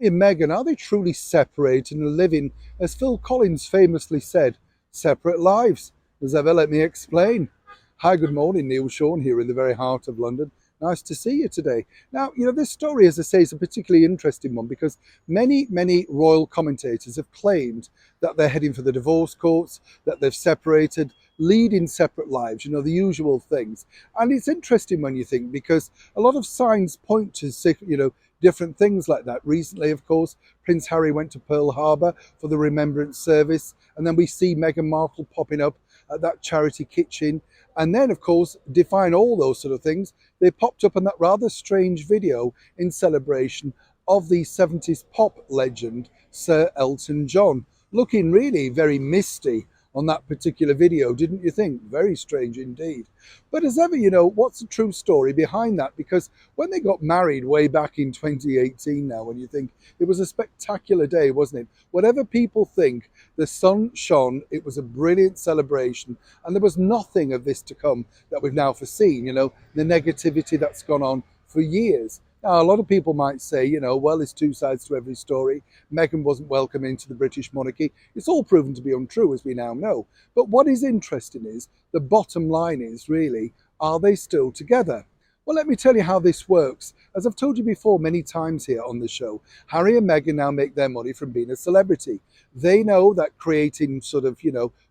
And Meghan, are they truly separated and living, as Phil Collins famously said, separate lives? As ever, let me explain. Hi, good morning, Neil Sean here in the very heart of London. Nice to see you today. Now, this story, as I say, is a particularly interesting one because many royal commentators have claimed that they're heading for the divorce courts, that they've separated, leading separate lives, the usual things. And it's interesting when you think because a lot of signs point to, different things like that. Recently, of course, Prince Harry went to Pearl Harbor for the Remembrance Service, and then we see Meghan Markle popping up at that charity kitchen. And then, of course, define all those sort of things, they popped up in that rather strange video in celebration of the 70s pop legend, Sir Elton John, looking really very misty on that particular video, didn't you think? Very strange indeed. But as ever, what's the true story behind that? Because when they got married way back in 2018 now, when you think it was a spectacular day, wasn't it? Whatever people think, the sun shone, it was a brilliant celebration, and there was nothing of this to come that we've now foreseen, the negativity that's gone on for years. Now, a lot of people might say, well, there's two sides to every story. Meghan wasn't welcome into the British monarchy. It's all proven to be untrue, as we now know. But what is interesting is, the bottom line is really, are they still together? Well, let me tell you how this works. As I've told you before many times here on the show, Harry and Meghan now make their money from being a celebrity. They know that creating sort of,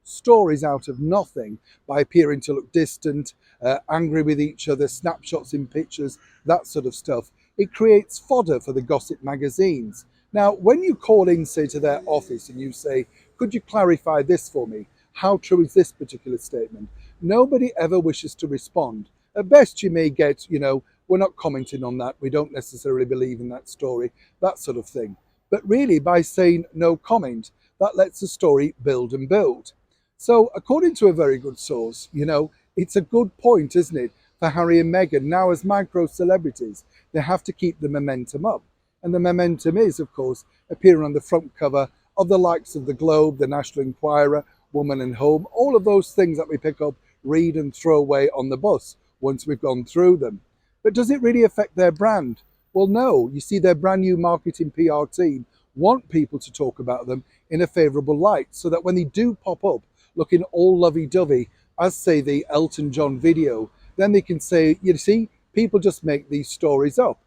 stories out of nothing by appearing to look distant, angry with each other, snapshots in pictures, that sort of stuff, it creates fodder for the gossip magazines. Now, when you call in, say, to their office and you say, could you clarify this for me? How true is this particular statement? Nobody ever wishes to respond. At best, you may get, we're not commenting on that. We don't necessarily believe in that story, that sort of thing. But really, by saying no comment, that lets the story build and build. So, according to a very good source, it's a good point, isn't it, for Harry and Meghan now as micro celebrities. They have to keep the momentum up. And the momentum is, of course, appearing on the front cover of the likes of the Globe, the National Enquirer, Woman and Home, all of those things that we pick up, read and throw away on the bus once we've gone through them. But does it really affect their brand? Well, no. You see, their brand new marketing PR team want people to talk about them in a favourable light so that when they do pop up looking all lovey-dovey, as say the Elton John video, then they can say, you see, people just make these stories up.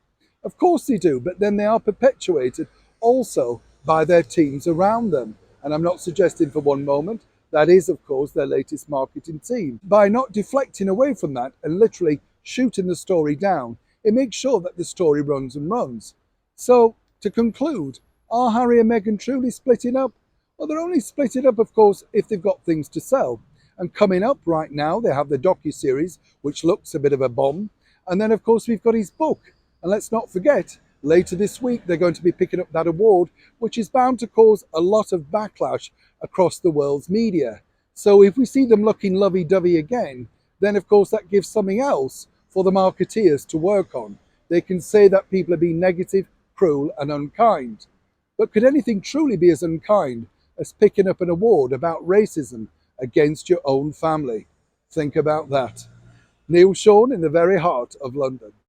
Of course they do, but then they are perpetuated also by their teams around them. And I'm not suggesting for one moment that is, of course, their latest marketing team. By not deflecting away from that and literally shooting the story down, it makes sure that the story runs and runs. So, to conclude, are Harry and Meghan truly splitting up? Well, they're only splitting up, of course, if they've got things to sell. And coming up right now, they have the docu-series, which looks a bit of a bomb. And then, of course, we've got his book. And let's not forget, later this week, they're going to be picking up that award, which is bound to cause a lot of backlash across the world's media. So if we see them looking lovey-dovey again, then, of course, that gives something else for the marketeers to work on. They can say that people are being negative, cruel, and unkind. But could anything truly be as unkind as picking up an award about racism against your own family? Think about that. Neil Sean in the very heart of London.